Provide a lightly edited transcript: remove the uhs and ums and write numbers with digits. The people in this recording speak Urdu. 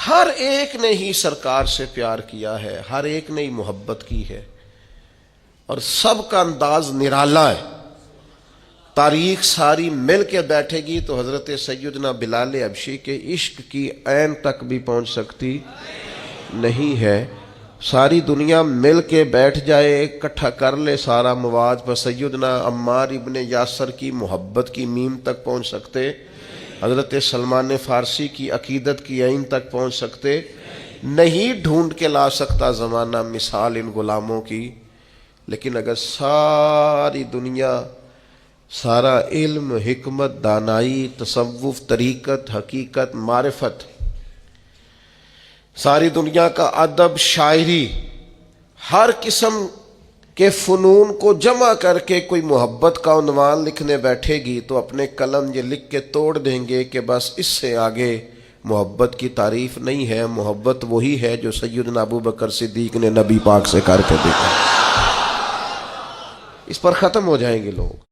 ہر ایک نے ہی سرکار سے پیار کیا ہے، ہر ایک نے ہی محبت کی ہے، اور سب کا انداز نرالا ہے۔ تاریخ ساری مل کے بیٹھے گی تو حضرت سیدنا بلال حبشی کے عشق کی عین تک بھی پہنچ سکتی نہیں ہے۔ ساری دنیا مل کے بیٹھ جائے، اکٹھا کر لے سارا مواد، پر سیدنا عمار ابن یاسر کی محبت کی میم تک پہنچ سکتے، حضرت سلمان فارسی کی عقیدت کی عین تک پہنچ سکتے نہیں۔ ڈھونڈ کے لا سکتا زمانہ مثال ان غلاموں کی، لیکن اگر ساری دنیا، سارا علم، حکمت، دانائی، تصوف، طریقت، حقیقت، معرفت، ساری دنیا کا ادب، شاعری، ہر قسم کے فنون کو جمع کر کے کوئی محبت کا عنوان لکھنے بیٹھے گی تو اپنے قلم یہ لکھ کے توڑ دیں گے کہ بس اس سے آگے محبت کی تعریف نہیں ہے۔ محبت وہی ہے جو سیدنا ابو بکر صدیق نے نبی پاک سے کر کے دیکھا، اس پر ختم ہو جائیں گے لوگ۔